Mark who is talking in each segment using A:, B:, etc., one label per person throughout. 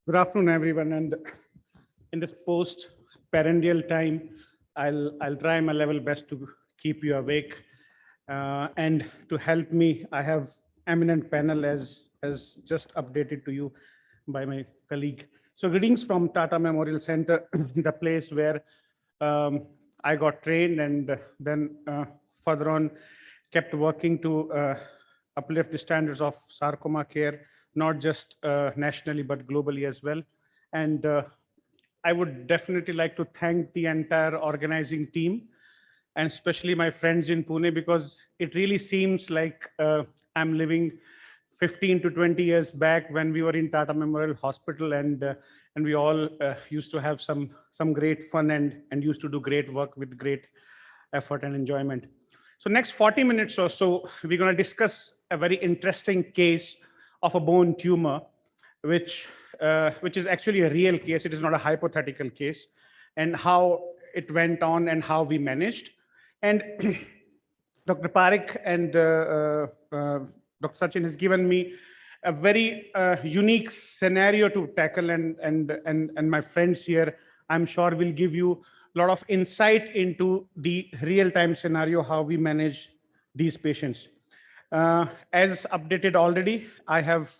A: Good afternoon, everyone. And in this post-parendial time, I'll try my level best to keep you awake. And to help me, I have eminent panel as just updated to you by my colleague. So greetings from Tata Memorial Center, the place where I got trained and then further on kept working to uplift the standards of sarcoma care, not just nationally, but globally as well. And I would definitely like to thank the entire organizing team and especially my friends in Pune, because it really seems like I'm living 15 to 20 years back when we were in Tata Memorial Hospital, and we all used to have some great fun and used to do great work with great effort and enjoyment. So next 40 minutes or so, we're going to discuss a very interesting case of a bone tumor, which is actually a real case. It is not a hypothetical case, and how it went on and how we managed. And Dr. Parekh and Dr. Sachin has given me a very unique scenario to tackle, and my friends here, I'm sure, will give you a lot of insight into the real-time scenario, how we manage these patients. As updated already, I have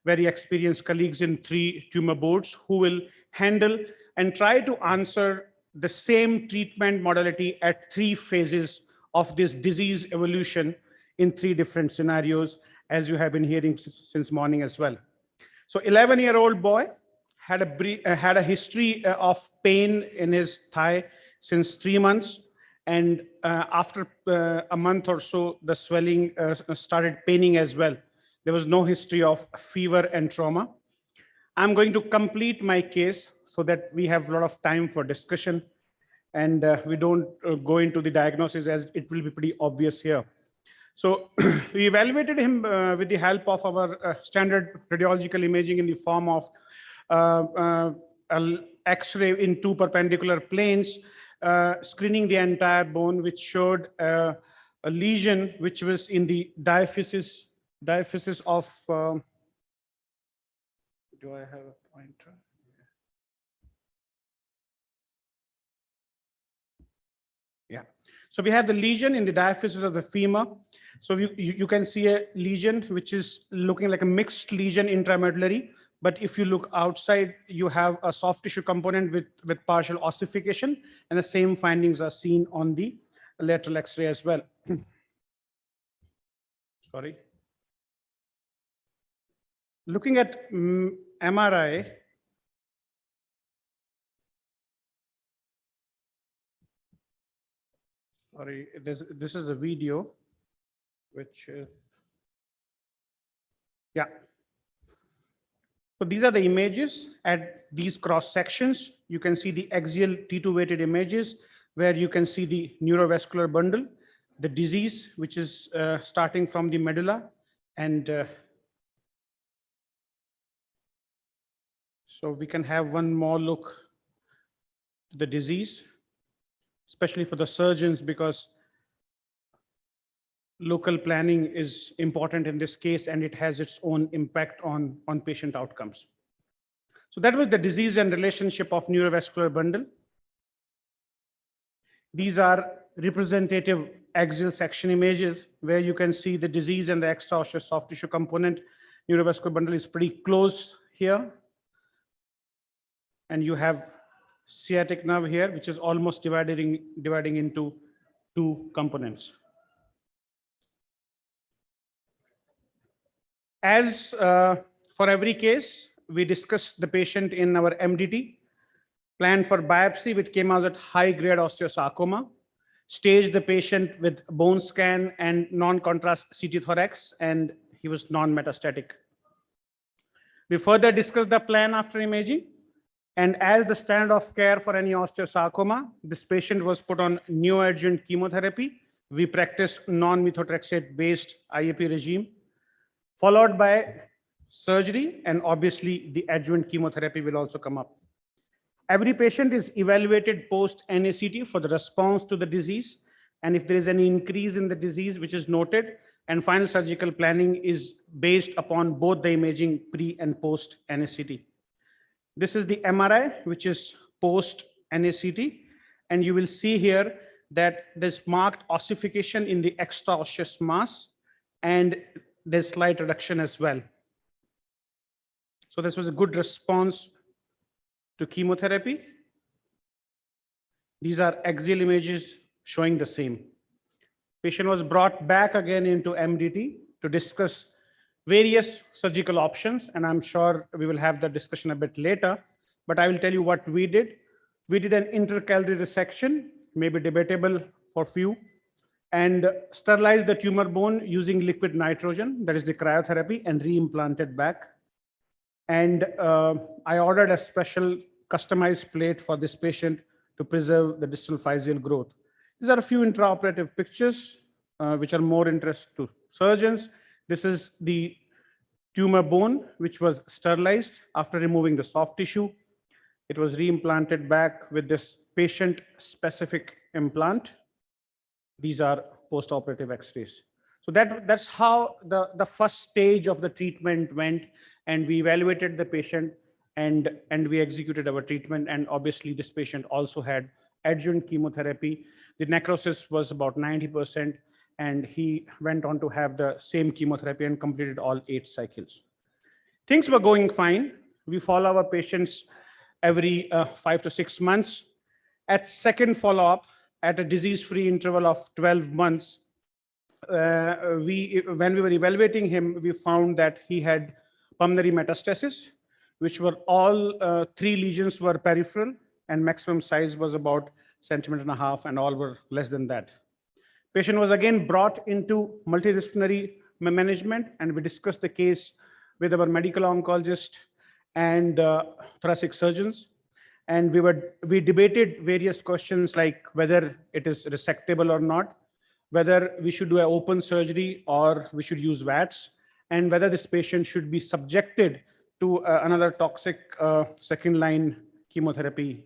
A: very experienced colleagues in 3 tumor boards who will handle and try to answer the same treatment modality at 3 phases of this disease evolution in 3 different scenarios, as you have been hearing since morning as well. So 11-year-old boy had a history of pain in his thigh since 3 months. And after a month or so, the swelling started paining as well. There was no history of fever and trauma. I'm going to complete my case so that we have a lot of time for discussion, and we don't go into the diagnosis, as it will be pretty obvious here. So we evaluated him with the help of our standard radiological imaging in the form of an X-ray in 2 perpendicular planes, screening the entire bone, which showed a lesion which was in the diaphysis of, do I have a pointer? Yeah. So we have the lesion in the diaphysis of the femur. So you can see a lesion which is looking like a mixed lesion intramedullary. But if you look outside, you have a soft tissue component with partial ossification, and the same findings are seen on the lateral X-ray as well. Sorry. Looking at MRI, sorry, this is a video, which, yeah. So these are the images at these cross sections. You can see the axial T2 weighted images where you can see the neurovascular bundle, the disease, which is starting from the medulla. And so we can have one more look at the disease, especially for the surgeons, because local planning is important in this case, and it has its own impact on patient outcomes. So that was the disease and relationship of neurovascular bundle. These are representative axial section images where you can see the disease and the extraosseous soft tissue component. Neurovascular bundle is pretty close here. And you have sciatic nerve here, which is almost dividing into 2 components. As for every case, we discussed the patient in our MDT, planned for biopsy, which came out at high-grade osteosarcoma, staged the patient with bone scan and non-contrast CT thorax, and he was non-metastatic. We further discussed the plan after imaging, and as the standard of care for any osteosarcoma, this patient was put on neoadjuvant chemotherapy. We practiced non-methotrexate-based IAP regime, followed by surgery, and obviously the adjuvant chemotherapy will also come up. Every patient is evaluated post-NACT for the response to the disease, and if there is any increase in the disease which is noted, and final surgical planning is based upon both the imaging pre and post-NACT. This is the MRI, which is post NACT. And you will see here that there's marked ossification in the extraosseous mass, and there's slight reduction as well. So this was a good response to chemotherapy. These are axial images showing the same. Patient was brought back again into MDT to discuss various surgical options, and I'm sure we will have that discussion a bit later, but I will tell you what we did. We did an intercalary resection, maybe debatable for few, and sterilized the tumor bone using liquid nitrogen, that is the cryotherapy, and reimplanted back. And I ordered a special customized plate for this patient to preserve the distal physeal growth. These are a few intraoperative pictures, which are more interest to surgeons. This is the tumor bone, which was sterilized after removing the soft tissue. It was reimplanted back with this patient-specific implant. These are post-operative X-rays. So that's how the first stage of the treatment went, and we evaluated the patient and we executed our treatment. And obviously, this patient also had adjuvant chemotherapy. The necrosis was about 90%, and he went on to have the same chemotherapy and completed all 8 cycles. Things were going fine. We follow our patients every 5 to 6 months. At second follow-up, at a disease-free interval of 12 months, when we were evaluating him, we found that he had pulmonary metastasis, which were all 3 lesions were peripheral, and maximum size was about 1.5 centimeters, and all were less than that. Patient was again brought into multidisciplinary management, and we discussed the case with our medical oncologist and thoracic surgeons. And we debated various questions like whether it is resectable or not, whether we should do an open surgery or we should use VATS, and whether this patient should be subjected to another toxic second-line chemotherapy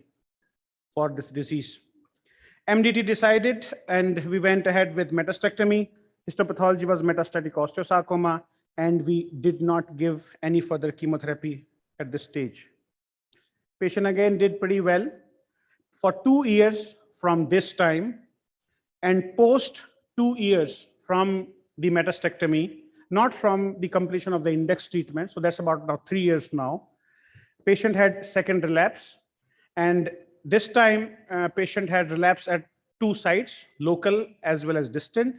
A: for this disease. MDT decided, and we went ahead with metastectomy. Histopathology was metastatic osteosarcoma, and we did not give any further chemotherapy at this stage. Patient again did pretty well. For 2 years from this time, and post 2 years from the metastectomy, not from the completion of the index treatment, so that's about now 3 years now, patient had second relapse, and this time patient had relapse at 2 sites, local as well as distant.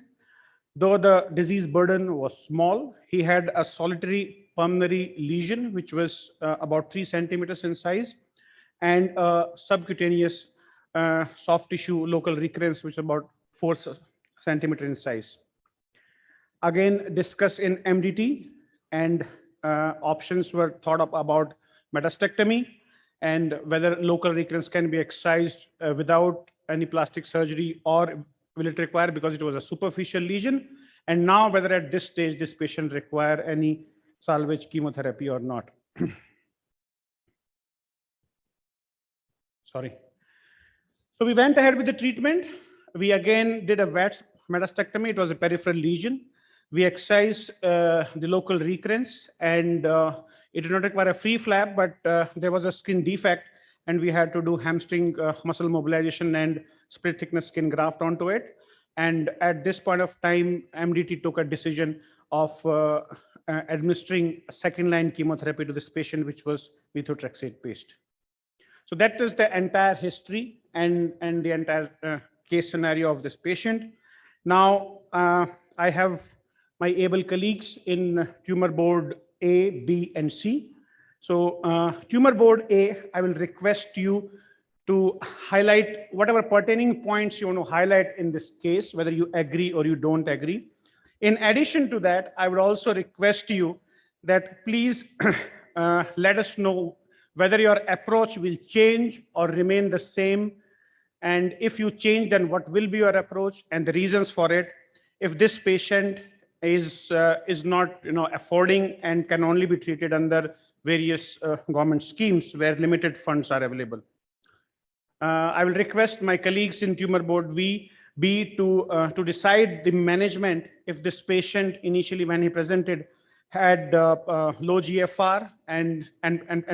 A: Though the disease burden was small, he had a solitary pulmonary lesion, which was about 3 centimeters in size, and a subcutaneous soft tissue local recurrence, which is about 4 centimeters in size. Again, discussed in MDT, and options were thought of about metastectomy and whether local recurrence can be excised without any plastic surgery, or will it require, because it was a superficial lesion, and now whether at this stage this patient require any salvage chemotherapy or not. Sorry. So we went ahead with the treatment. We again did a VATS metastectomy. It was a peripheral lesion. We excised the local recurrence, and it did not require a free flap, but there was a skin defect, and we had to do hamstring muscle mobilization and split thickness skin graft onto it. And at this point of time, MDT took a decision of administering a second-line chemotherapy to this patient, which was methotrexate paste. So that is the entire history and the entire case scenario of this patient. Now, I have my able colleagues in tumor board A, B, and C. So tumor board A, I will request you to highlight whatever pertaining points you want to highlight in this case, whether you agree or you don't agree. In addition to that, I would also request you that please let us know whether your approach will change or remain the same. And if you change, then what will be your approach and the reasons for it? If this patient is not affording and can only be treated under various government schemes where limited funds are available. I will request my colleagues in tumor board B to decide the management if this patient initially when he presented had low GFR and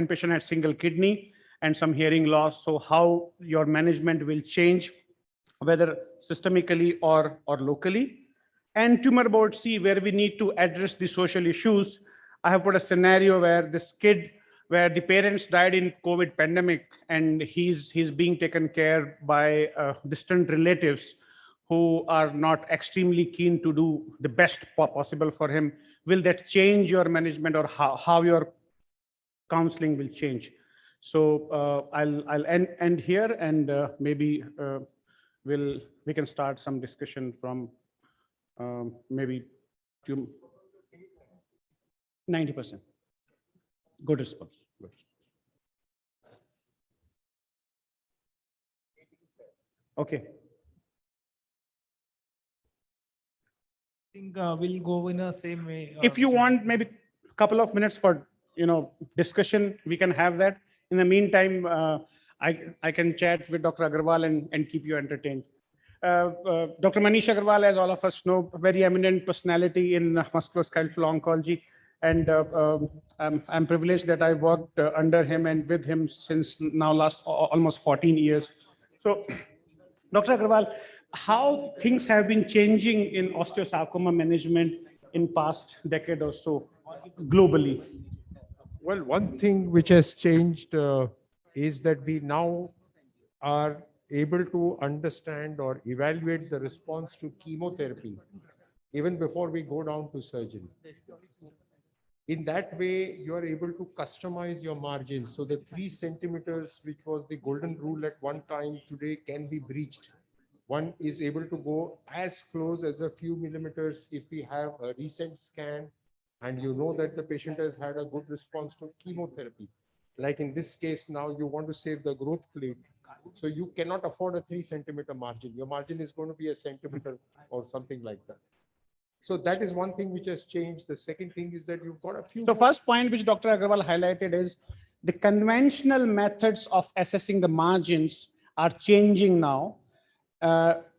A: patient had single kidney and some hearing loss. So how your management will change, whether systemically or locally. And tumor board C, where we need to address the social issues. I have put a scenario where this kid, where the parents died in COVID pandemic, and he's being taken care by distant relatives who are not extremely keen to do the best possible for him. Will that change your management, or how your counseling will change? So I'll end here, and maybe we can start some discussion from maybe 90%. Good response. Good response. Okay.
B: I think we'll go in the same way.
A: If you want maybe a couple of minutes for discussion, we can have that. In the meantime, I can chat with Dr. Agarwal and keep you entertained. Dr. Manish Agarwal, as all of us know, a very eminent personality in musculoskeletal oncology, and I'm privileged that I worked under him and with him since now last almost 14 years. So, Dr. Agarwal, how things have been changing in osteosarcoma management in past decade or so globally?
C: Well, one thing which has changed is that we now are able to understand or evaluate the response to chemotherapy even before we go down to surgery. In that way, you are able to customize your margins. So the 3 centimeters, which was the golden rule at one time, today can be breached. One is able to go as close as a few millimeters if we have a recent scan and you know that the patient has had a good response to chemotherapy. Like in this case, now you want to save the growth plate. So you cannot afford a 3 centimeter margin. Your margin is going to be a centimeter or something like that. So that is one thing which has changed. The second thing is that you've got a few.
A: So first point which Dr. Agarwal highlighted is the conventional methods of assessing the margins are changing now.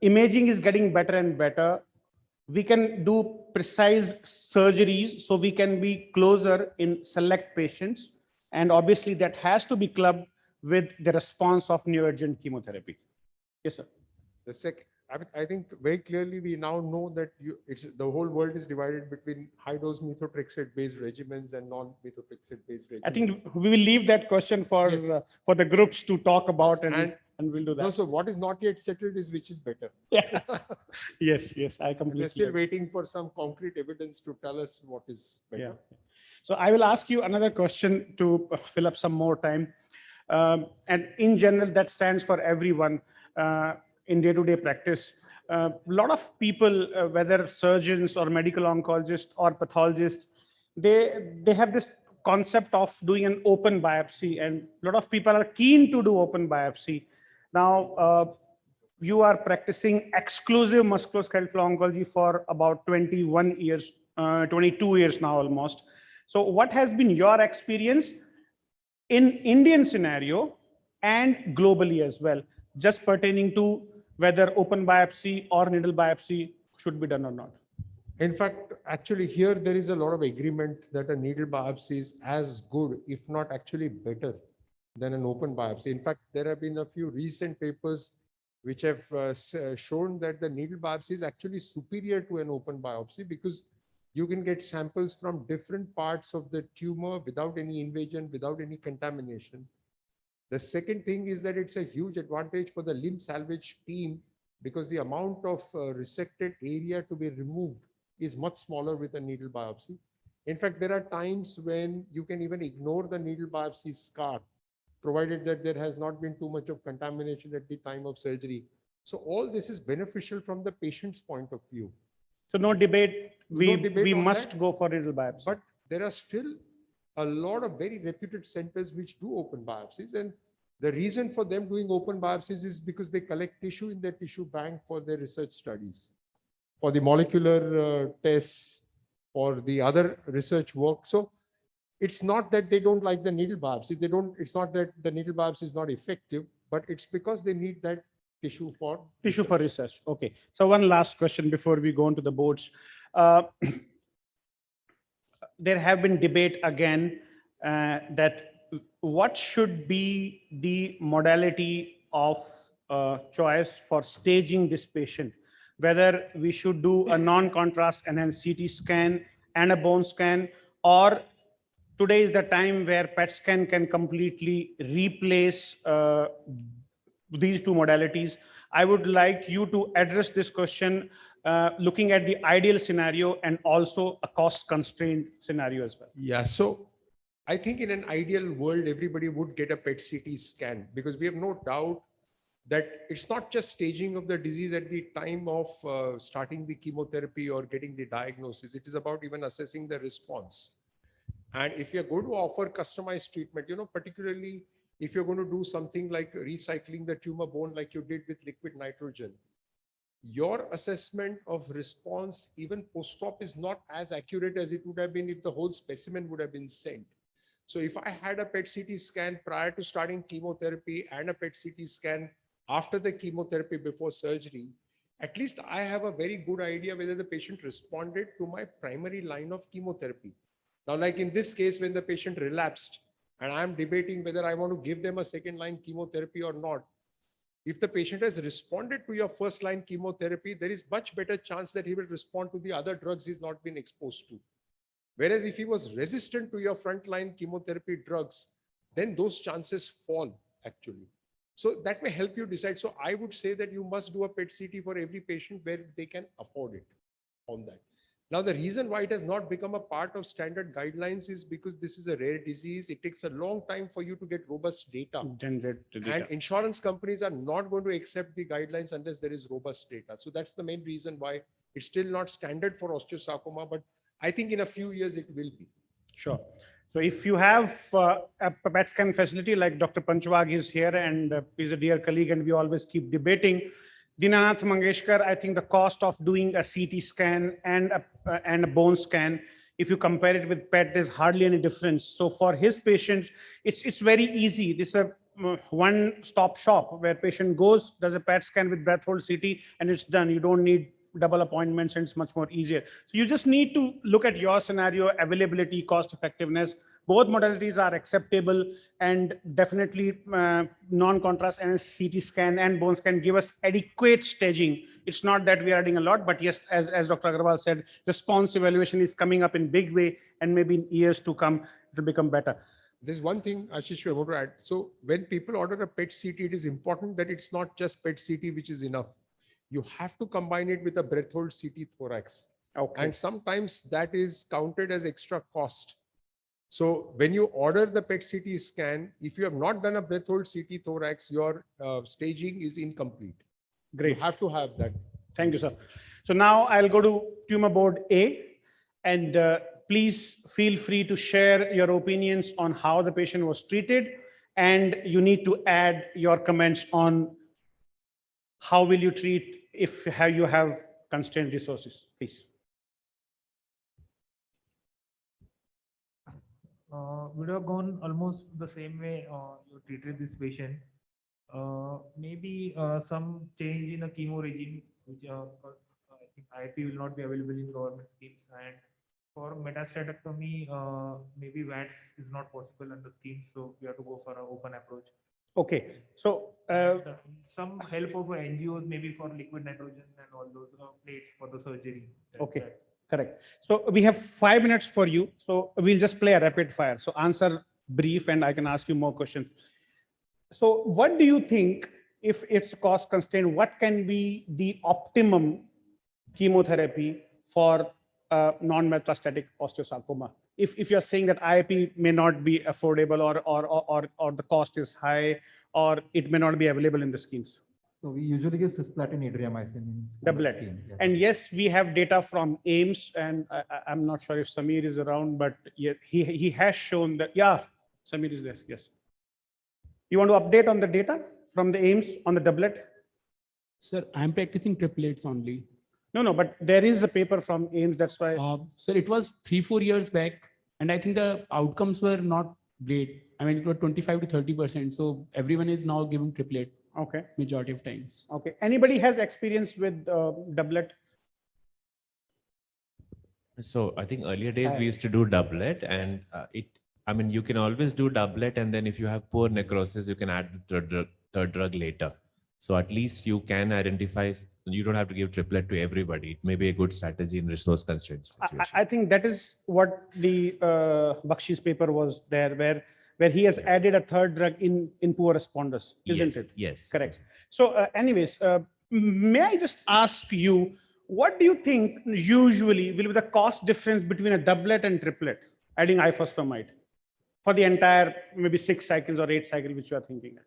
A: Imaging is getting better and better. We can do precise surgeries, so we can be closer in select patients. And obviously that has to be clubbed with the response of neoadjuvant chemotherapy. Yes, sir.
C: The second, I think very clearly we now know that the whole world is divided between high-dose methotrexate based regimens and non-methotrexate based regimens.
A: I think we will leave that question for
C: Yes.
A: For the groups to talk about, and we'll do that.
C: No, so what is not yet settled is which is better.
A: Yeah. Yes, I completely
C: We're still
A: agree.
C: waiting for some concrete evidence to tell us what is better.
A: Yeah. So I will ask you another question to fill up some more time. And in general, that stands for everyone in day-to-day practice. A lot of people, whether surgeons or medical oncologists or pathologists, they have this concept of doing an open biopsy, and a lot of people are keen to do open biopsy. Now, you are practicing exclusive musculoskeletal oncology for about 21 years, 22 years now almost. So what has been your experience in Indian scenario and globally as well, just pertaining to whether open biopsy or needle biopsy should be done or not?
C: In fact, actually here there is a lot of agreement that a needle biopsy is as good, if not actually better than an open biopsy. In fact, there have been a few recent papers which have shown that the needle biopsy is actually superior to an open biopsy because you can get samples from different parts of the tumor without any invasion, without any contamination. The second thing is that it's a huge advantage for the limb salvage team because the amount of resected area to be removed is much smaller with a needle biopsy. In fact, there are times when you can even ignore the needle biopsy scar, provided that there has not been too much of contamination at the time of surgery. So all this is beneficial from the patient's point of view.
A: So no debate, we must
C: that,
A: go for needle biopsy.
C: But there are still a lot of very reputed centers which do open biopsies. And the reason for them doing open biopsies is because they collect tissue in their tissue bank for their research studies, for the molecular tests, or the other research work. So it's not that they don't like the needle biopsy. It's not that the needle biopsy is not effective, but it's because they need that tissue for
A: research. Okay. So one last question before we go into the boards. there have been debate again that what should be the modality of choice for staging this patient, whether we should do a non-contrast enhanced CT scan and a bone scan, or today is the time where PET scan can completely replace these two modalities. I would like you to address this question looking at the ideal scenario and also a cost constrained scenario as well.
C: Yeah, so I think in an ideal world, everybody would get a PET CT scan, because we have no doubt that it's not just staging of the disease at the time of starting the chemotherapy or getting the diagnosis. It is about even assessing the response. And if you're going to offer customized treatment, particularly if you're going to do something like recycling the tumor bone like you did with liquid nitrogen, your assessment of response even post-op is not as accurate as it would have been if the whole specimen would have been sent. So if I had a PET CT scan prior to starting chemotherapy and a PET CT scan after the chemotherapy before surgery, at least I have a very good idea whether the patient responded to my primary line of chemotherapy. Now, like in this case, when the patient relapsed and I'm debating whether I want to give them a second line chemotherapy or not, if the patient has responded to your first line chemotherapy, there is much better chance that he will respond to the other drugs he's not been exposed to. Whereas if he was resistant to your frontline chemotherapy drugs, then those chances fall actually. So that may help you decide. So I would say that you must do a PET CT for every patient where they can afford it on that. Now, the reason why it has not become a part of standard guidelines is because this is a rare disease. It takes a long time for you to get robust data.
A: Generate the data.
C: And insurance companies are not going to accept the guidelines unless there is robust data. So that's the main reason why it's still not standard for osteosarcoma, but I think in a few years it will be.
A: Sure. So if you have a PET scan facility like Dr. Panchwag is here, and he's a dear colleague, and we always keep debating. Dinanath Mangeshkar, I think the cost of doing a CT scan and a bone scan, if you compare it with PET, there's hardly any difference. So for his patients, it's very easy. This is a one-stop shop where patient goes, does a PET scan with breath hold CT, and it's done. You don't need double appointments, and it's much more easier. So you just need to look at your scenario, availability, cost effectiveness. Both modalities are acceptable, and definitely non-contrast and CT scan and bone scan give us adequate staging. It's not that we are adding a lot, but yes, as Dr. Agarwal said, response evaluation is coming up in big way, and maybe in years to come, it will become better.
C: There's one thing, Ashish, I want to add. So when people order a PET CT, it is important that it's not just PET CT, which is enough. You have to combine it with a breath hold CT thorax.
A: Okay.
C: And sometimes that is counted as extra cost. So when you order the PET CT scan, if you have not done a breath hold CT thorax, your staging is incomplete.
A: Great.
C: You have to have that.
A: Thank you, sir. So now I'll go to tumor board A, and please feel free to share your opinions on how the patient was treated, and you need to add your comments on how will you treat if you have constrained resources, please.
B: Would have gone almost the same way you treated this patient. Maybe some change in the chemo regime, which I think IP will not be available in government schemes, and for metastatectomy, maybe VATS is not possible under scheme, so we have to go for an open approach.
A: Okay, so
B: some help of NGOs, maybe for liquid nitrogen and all those plates for the surgery.
A: okay, correct. So we have 5 minutes for you. So we'll just play a rapid fire. So answer brief, and I can ask you more questions. So what do you think, if it's cost constrained, what can be the optimum chemotherapy for non-metastatic osteosarcoma? If you're saying that IIP may not be affordable, or the cost is high, or it may not be available in the schemes.
D: So we usually give cisplatin adriamycin in
A: Doublet.
D: scheme. Yeah.
A: And yes, we have data from AIMS, and I'm not sure if Samir is around, but he has shown that, yeah, Samir is there, yes. You want to update on the data from the AIMS on the doublet?
E: Sir, I'm practicing triplets only.
A: No, but there is a paper from AIMS, that's why.
E: Sir, it was 3-4 years back, and I think the outcomes were not great. I mean, it was 25 to 30%. So everyone is now giving triplet.
A: Okay.
E: Majority of times.
A: Okay. Anybody has experience with doublet?
F: So I think earlier days we used to do doublet, and I mean, you can always do doublet, and then if you have poor necrosis, you can add the third drug later. So at least you can identify, you don't have to give triplet to everybody. It may be a good strategy in resource constrained situation.
A: I think that is what the Bakshi's paper was there, where he has added a third drug in poor responders, isn't
F: Yes,
A: it?
F: yes.
A: Correct. So anyways, may I just ask you, what do you think usually will be the cost difference between a doublet and triplet, adding ifosfamide, for the entire maybe 6 cycles or 8 cycles which you are thinking?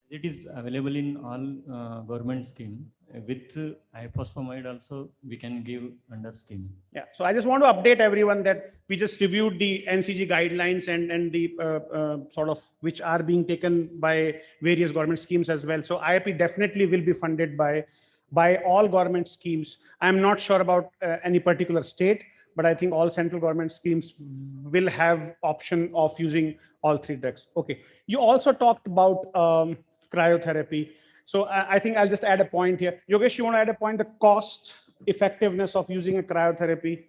G: It is available in all government scheme. With ifosfamide also, we can give under scheme.
A: Yeah, so I just want to update everyone that we just reviewed the NCG guidelines and the sort of which are being taken by various government schemes as well. So IIP definitely will be funded by all government schemes. I'm not sure about any particular state, but I think all central government schemes will have option of using all 3 drugs. Okay, you also talked about cryotherapy. So I think I'll just add a point here. Yogesh, you want to add a point, the cost effectiveness of using a cryotherapy?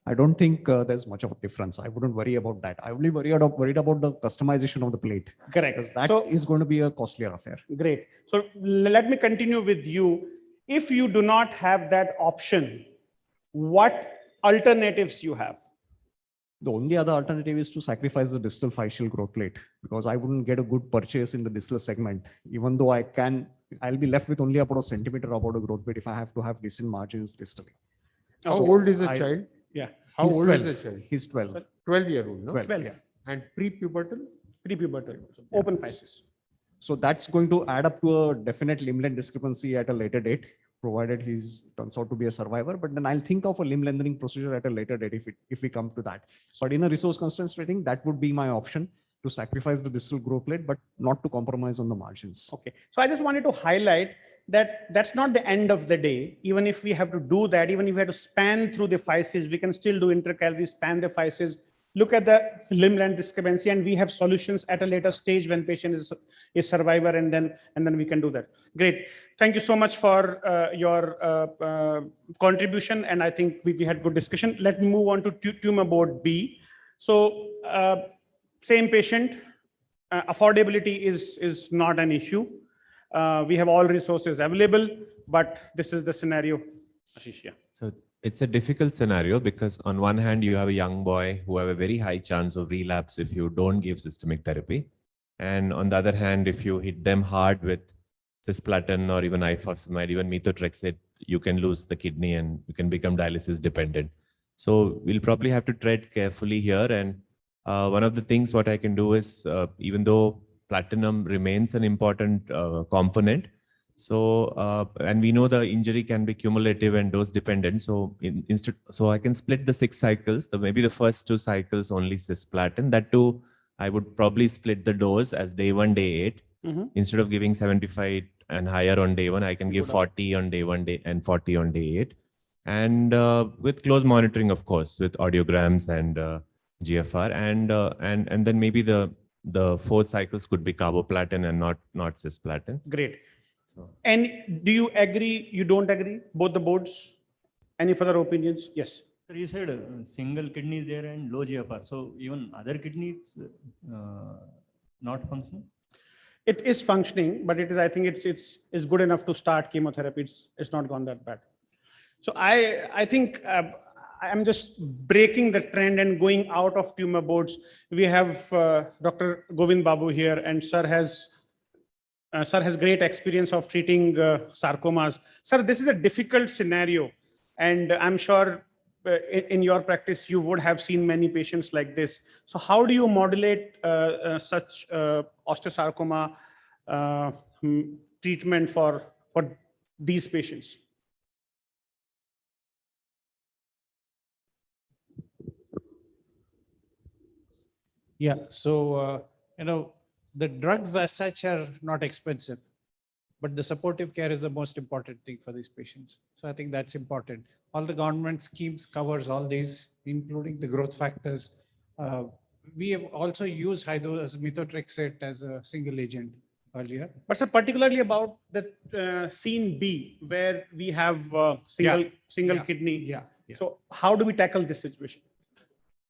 H: I don't think there's much of a difference. I wouldn't worry about that. I only worried about the customization of the plate.
A: Correct.
H: Because that
A: So-
H: is going to be a costlier affair.
A: Great. So let me continue with you. If you do not have that option, what alternatives you have?
H: The only other alternative is to sacrifice the distal fascial growth plate, because I wouldn't get a good purchase in the distal segment, even though I'll be left with only about a centimeter about a growth plate if I have to have decent margins distally.
C: How
H: So
C: old is the
H: I-
C: child?
A: Yeah,
C: How
H: He's
C: old
H: 12.
C: is the child?
H: He's 12.
C: 12-year-old, no?
H: 12,
A: 12.
H: yeah.
C: And pre-pubertal?
A: prepubertal, open physis.
H: So that's going to add up to a definite limb length discrepancy at a later date, provided turns out to be a survivor. But then I'll think of a limb lengthening procedure at a later date if we come to that. But in a resource constraint setting, that would be my option, to sacrifice the distal growth plate, but not to compromise on the margins.
A: Okay, so I just wanted to highlight that that's not the end of the day. Even if we have to do that, even if we have to span through the physis, we can still do intercalary, span the physis, look at the limb length discrepancy, and we have solutions at a later stage when patient is survivor, and then we can do that. Great. Thank you so much for your contribution, and I think we had good discussion. Let me move on to tumor board B. So same patient, affordability is not an issue. We have all resources available, but this is the scenario, Ashish. Yeah.
F: So it's a difficult scenario because on one hand, you have a young boy who have a very high chance of relapse if you don't give systemic therapy. And on the other hand, if you hit them hard with cisplatin or even ifosfamide, even methotrexate, you can lose the kidney and you can become dialysis dependent. So we'll probably have to tread carefully here. And one of the things what I can do is, even though platinum remains an important component, so and we know the injury can be cumulative and dose dependent. So so I can split the 6 cycles. Maybe the first 2 cycles only cisplatin. That too, I would probably split the dose as day 1, day 8. Instead of giving 75 and higher on day 1, I can give 40 on day 1 and 40 on day 8. And with close monitoring, of course, with audiograms and GFR, and then maybe the 4 cycles could be carboplatin and not cisplatin.
A: Great.
F: So,
A: And do you agree? You don't agree? Both the boards? Any further opinions? Yes.
G: Sir, you said single kidney is there and low GFR. So even other kidneys not functioning?
A: It is functioning, but it is, I think it's good enough to start chemotherapy. It's not gone that bad. So I think I'm just breaking the trend and going out of tumor boards. We have Dr. Govind Babu here, and sir has great experience of treating sarcomas. Sir, this is a difficult scenario, and I'm sure in your practice you would have seen many patients like this. So how do you modulate such osteosarcoma treatment for these patients?
I: Yeah, so, the drugs as such are not expensive, but the supportive care is the most important thing for these patients. So I think that's important. All the government schemes covers all these, including the growth factors. We have also used methotrexate as a single agent earlier.
A: But sir, particularly about the scene B, where we have single
I: Yeah.
A: kidney.
I: Yeah. Yeah.
A: So how do we tackle this situation?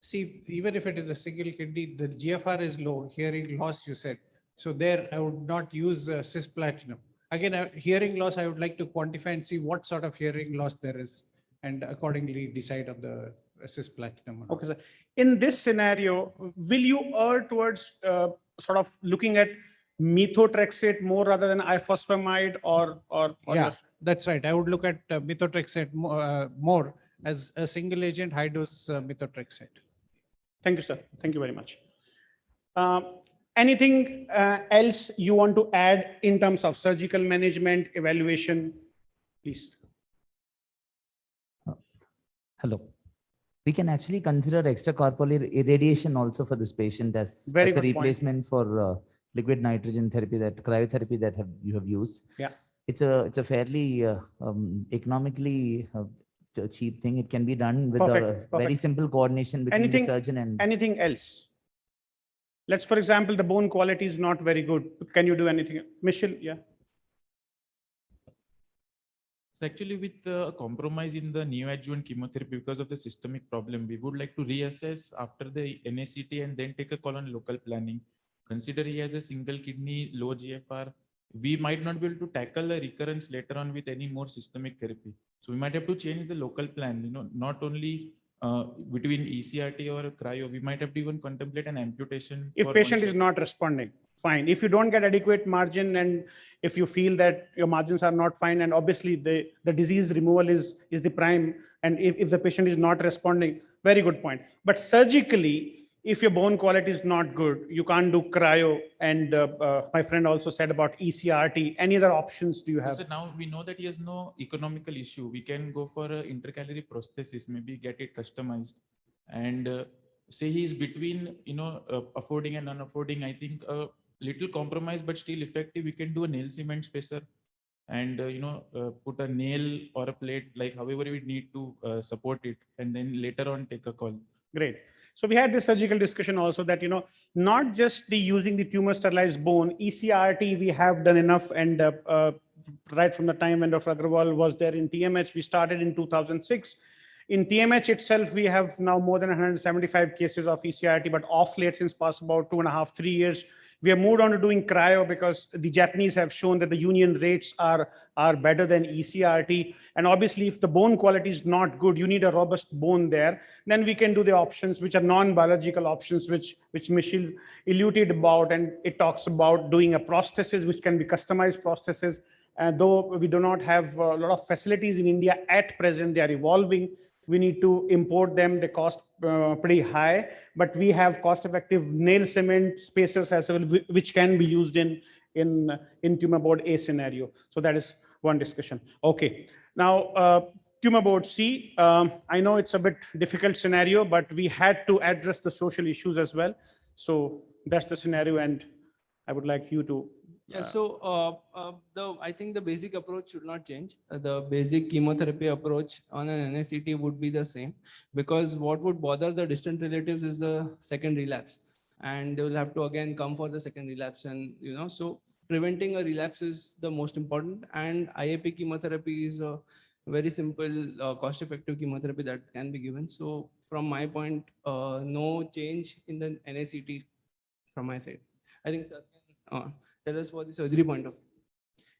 I: See, even if it is a single kidney, the GFR is low, hearing loss, you said. So there, I would not use cisplatinum. Again, hearing loss, I would like to quantify and see what sort of hearing loss there is, and accordingly decide on the cisplatinum. or not.
A: Okay, sir. In this scenario, will you err towards sort of looking at methotrexate more rather than ifosfamide or
I: Yeah,
A: just-
I: that's right. I would look at methotrexate more as a single agent, high dose methotrexate.
A: Thank you, sir. Thank you very much. Anything else you want to add in terms of surgical management, evaluation, please?
J: Hello. We can actually consider extracorporeal irradiation also for this patient as
A: Very
J: a
A: good point.
J: replacement for liquid nitrogen therapy, that cryotherapy that you have used.
A: Yeah.
J: It's a fairly economically cheap thing. It can be done with a
A: Perfect,
J: very
A: perfect.
J: simple coordination between
A: Anything-
J: the surgeon and
A: Anything else? Let's, for example, the bone quality is not very good. Can you do anything? Michelle, yeah.
K: So actually with the compromise in the neoadjuvant chemotherapy because of the systemic problem, we would like to reassess after the NACT and then take a call on local planning. Consider he has a single kidney, low GFR. We might not be able to tackle a recurrence later on with any more systemic therapy. So we might have to change the local plan, not only between ECRT or cryo, we might have to even contemplate an amputation.
A: If
K: for
A: patient
K: one
A: is
K: shot.
A: not responding, fine. If you don't get adequate margin and if you feel that your margins are not fine, and obviously the disease removal is the prime, and if the patient is not responding, very good point. But surgically, if your bone quality is not good, you can't do cryo. And my friend also said about ECRT. Any other options do you have?
K: So now we know that he has no economical issue. We can go for a intercalary prosthesis, maybe get it customized, and say he's between affording and unaffording. I think a little compromise, but still effective. We can do a nail cement spacer, and put a nail or a plate, like however we need to support it, and then later on take a call.
A: Great. So we had this surgical discussion also that, not just the using the tumor sterilized bone, ECRT, we have done enough. And right from the time when Dr. Agrawal was there in TMH, we started in 2006. In TMH itself, we have now more than 175 cases of ECRT, but off late since past about 2.5, 3 years, we have moved on to doing cryo because the Japanese have shown that the union rates are better than ECRT. And obviously, if the bone quality is not good, you need a robust bone there. Then we can do the options, which are non-biological options, which Michelle alluded about. And it talks about doing a prosthesis, which can be customized prosthesis. Though we do not have a lot of facilities in India at present, they are evolving. We need to import them. They cost pretty high, but we have cost-effective nail cement spacers as well, which can be used in tumor board A scenario. So that is one discussion. Okay, now tumor board C. I know it's a bit difficult scenario, but we had to address the social issues as well. So that's the scenario, and I would like you to.
L: Yeah, so I think the basic approach should not change. The basic chemotherapy approach on an NACT would be the same, because what would bother the distant relatives is the second relapse, and they will have to again come for the second relapse. And so preventing a relapse is the most important. And IAP chemotherapy is a very simple, cost-effective chemotherapy that can be given. So from my point, no change in the NACT from my side. I think sir can tell us for the surgery point of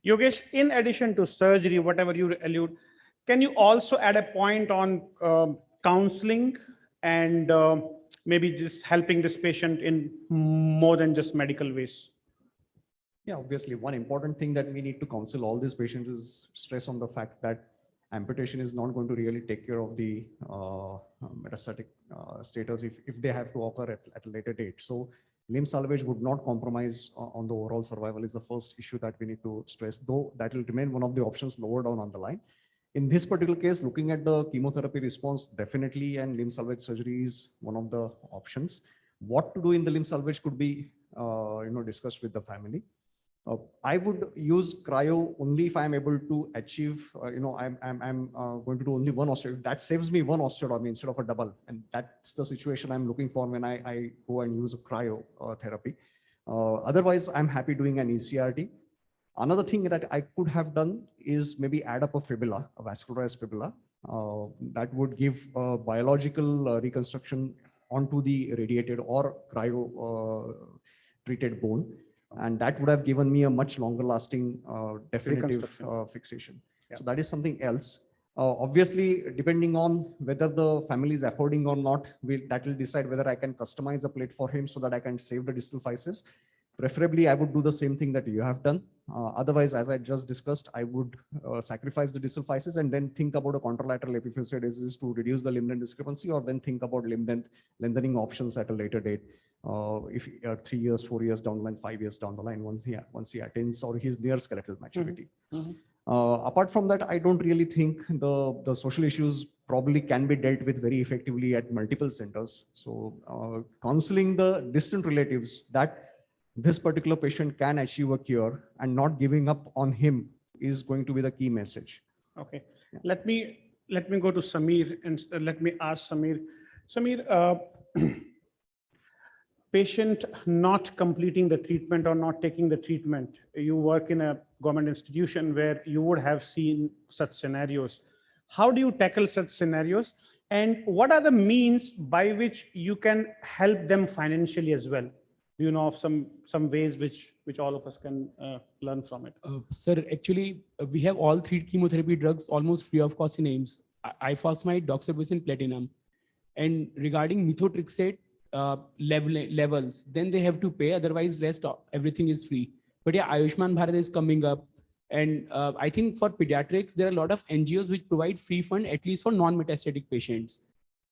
L: view.
A: Yogesh, in addition to surgery, whatever you allude, can you also add a point on counseling and maybe just helping this patient in more than just medical ways?
H: Yeah, obviously, one important thing that we need to counsel all these patients is stress on the fact that amputation is not going to really take care of the metastatic status if they have to occur at a later date. So limb salvage would not compromise on the overall survival is the first issue that we need to stress, though that will remain one of the options lower down on the line. In this particular case, looking at the chemotherapy response, definitely, and limb salvage surgery is one of the options. What to do in the limb salvage could be discussed with the family. I would use cryo only if I'm able to achieve, I'm going to do only one osteotomy. That saves me one osteotomy instead of a double. And that's the situation I'm looking for when I go and use a cryo therapy. Otherwise, I'm happy doing an ECRT. Another thing that I could have done is maybe add up a fibula, a vascularized fibula, that would give biological reconstruction onto the radiated or cryo treated bone. And that would have given me a much longer lasting definitive fixation.
A: Yeah.
H: So that is something else. Obviously, depending on whether the family is affording or not, that will decide whether I can customize a plate for him so that I can save the distal physis. Preferably, I would do the same thing that you have done. Otherwise, as I just discussed, I would sacrifice the distal physis and then think about a contralateral epiphysiodesis to reduce the limb length discrepancy, or then think about limb length lengthening options at a later date. If 3 years, 4 years down the line, 5 years down the line, once he attains or he's near skeletal maturity. Apart from that, I don't really think the social issues probably can be dealt with very effectively at multiple centers. So counseling the distant relatives that this particular patient can achieve a cure and not giving up on him is going to be the key message.
A: Okay, let me go to Samir and let me ask Samir. Samir, patient not completing the treatment or not taking the treatment. You work in a government institution where you would have seen such scenarios. How do you tackle such scenarios? And what are the means by which you can help them financially as well? Do you know of some ways which all of us can learn from it?
E: Sir, actually, we have all 3 chemotherapy drugs almost free of cost in AIIMS. Ifosfamide, doxorubicin, platinum. And regarding methotrexate levels, then they have to pay. Otherwise, everything is free. But yeah, Ayushman Bharat is coming up. And I think for pediatrics, there are a lot of NGOs which provide free fund, at least for non-metastatic patients.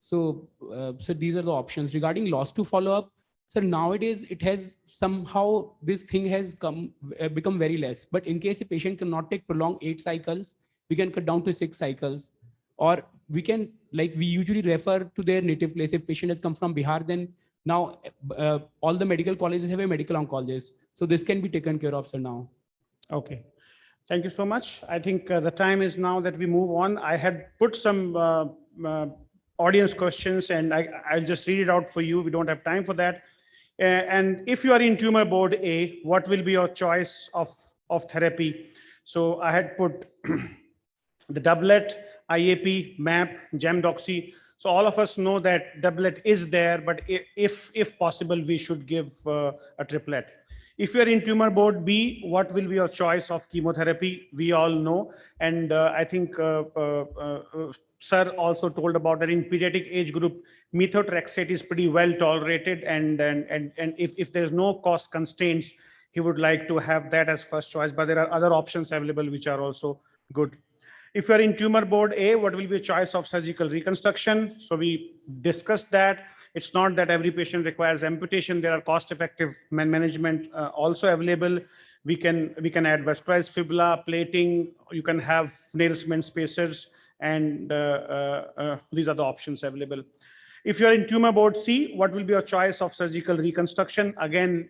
E: So, so these are the options. Regarding loss to follow-up, so nowadays it has somehow, this thing has become very less. But in case a patient cannot take prolonged 8 cycles, we can cut down to 6 cycles. Or we can, like we usually refer to their native place. If patient has come from Bihar, then now all the medical colleges have a medical oncologist. So this can be taken care of, sir, now.
A: Okay. Thank you so much. I think the time is now that we move on. I had put some audience questions and I'll just read it out for you. We don't have time for that. And if you are in tumor board A, what will be your choice of therapy? So I had put the doublet, IAP, MAP, gemdoxy. So all of us know that doublet is there, but if possible, we should give a triplet. If you're in tumor board B, what will be your choice of chemotherapy? We all know. And I think Sir also told about that in pediatric age group, methotrexate is pretty well tolerated. And if there's no cost constraints, he would like to have that as first choice. But there are other options available which are also good. If you're in tumor board A, what will be a choice of surgical reconstruction? So we discussed that. It's not that every patient requires amputation. There are cost-effective management also available. We can add vascularized fibula, plating. You can have nail cement spacers, and these are the options available. If you're in tumor board C, what will be your choice of surgical reconstruction? Again,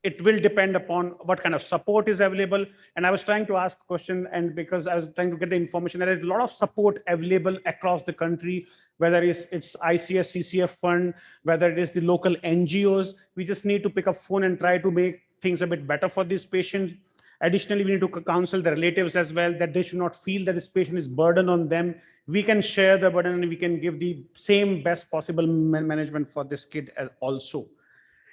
A: it will depend upon what kind of support is available. And I was trying to ask a question, and because I was trying to get the information, there is a lot of support available across the country, whether it's ICS, CCF fund, whether it is the local NGOs. We just need to pick up phone and try to make things a bit better for this patient. Additionally, we need to counsel the relatives as well, that they should not feel that this patient is burden on them. We can share the burden and we can give the same best possible management for this kid also.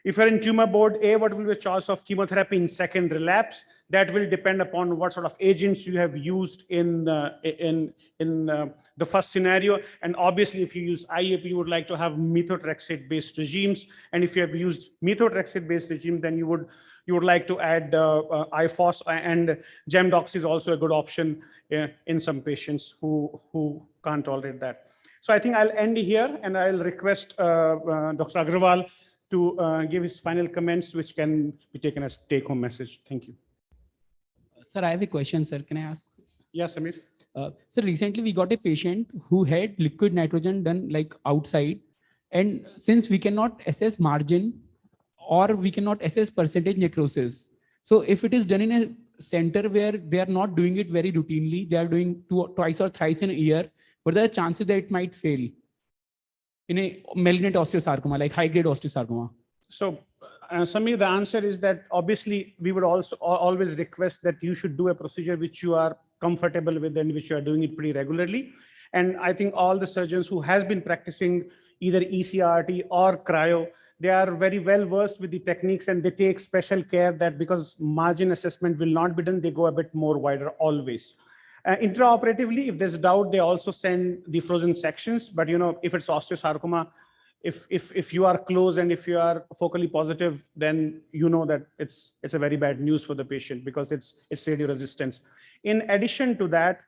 A: If you're in tumor board A, what will be the choice of chemotherapy in second relapse? That will depend upon what sort of agents you have used in the first scenario. And obviously, if you use IAP, you would like to have methotrexate-based regimes. And if you have used methotrexate-based regime, then you would like to add IFOS, and gemdox is also a good option in some patients who can't tolerate that. So I think I'll end here, and I'll request Dr. Agrawal to give his final comments, which can be taken as take-home message. Thank you.
E: Sir, I have a question, sir. Can I ask?
A: Yes, Samir.
E: So recently we got a patient who had liquid nitrogen done like outside. And since we cannot assess margin or we cannot assess percentage necrosis. So if it is done in a center where they are not doing it very routinely, they are doing twice or thrice in a year, but there are chances that it might fail in a malignant osteosarcoma, like high-grade osteosarcoma.
A: So Samir, the answer is that obviously we would also always request that you should do a procedure which you are comfortable with and which you are doing it pretty regularly. And I think all the surgeons who has been practicing either ECRT or cryo, they are very well versed with the techniques and they take special care that because margin assessment will not be done, they go a bit more wider always. Intraoperatively, if there's doubt, they also send the frozen sections. But if it's osteosarcoma, if you are close and if you are focally positive, then you know that it's a very bad news for the patient because it's radio resistance. In addition to that,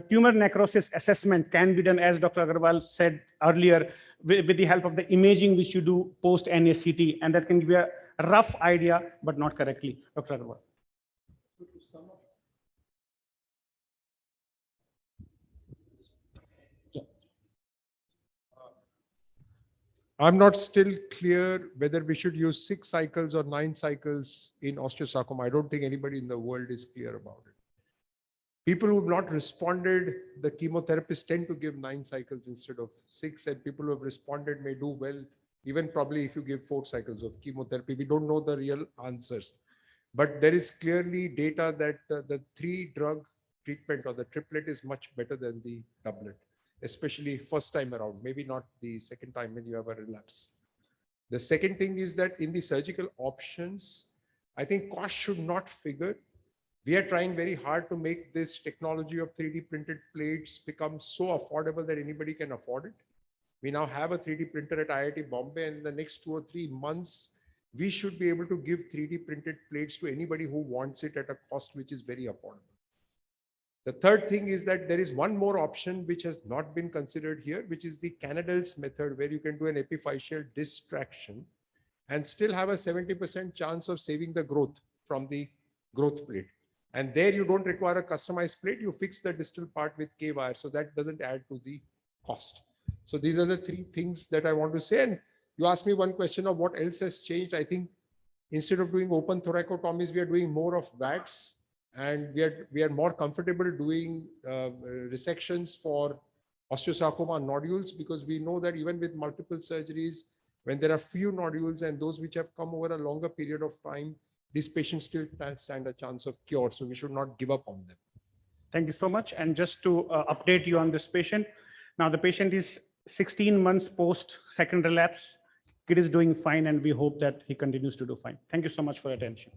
A: tumor necrosis assessment can be done, as Dr. Agarwal said earlier, with the help of the imaging which you do post NACT, and that can give you a rough idea, but not correctly. Dr. Agarwal.
C: I'm not still clear whether we should use 6 cycles or 9 cycles in osteosarcoma. I don't think anybody in the world is clear about it. People who have not responded, the chemotherapists tend to give 9 cycles instead of 6, and people who have responded may do well, even probably if you give 4 cycles of chemotherapy. We don't know the real answers. But there is clearly data that the 3-drug treatment or the triplet is much better than the doublet, especially first time around, maybe not the second time when you have a relapse. The second thing is that in the surgical options, I think cost should not figure. We are trying very hard to make this technology of 3D printed plates become so affordable that anybody can afford it. We now have a 3D printer at IIT Bombay, and in the next 2 or 3 months, we should be able to give 3D printed plates to anybody who wants it at a cost which is very affordable. The third thing is that there is one more option which has not been considered here, which is the Canadell's method, where you can do an epiphyseal distraction and still have a 70% chance of saving the growth from the growth plate. And there you don't require a customized plate, you fix the distal part with K-wire, so that doesn't add to the cost. So these are the 3 things that I want to say. And you asked me one question of what else has changed. I think instead of doing open thoracotomies, we are doing more of VATS. And we are more comfortable doing resections for osteosarcoma nodules, because we know that even with multiple surgeries, when there are few nodules and those which have come over a longer period of time, these patients still stand a chance of cure. So we should not give up on them.
A: Thank you so much. And just to update you on this patient, now the patient is 16 months post second relapse. It is doing fine, and we hope that he continues to do fine. Thank you so much for your attention.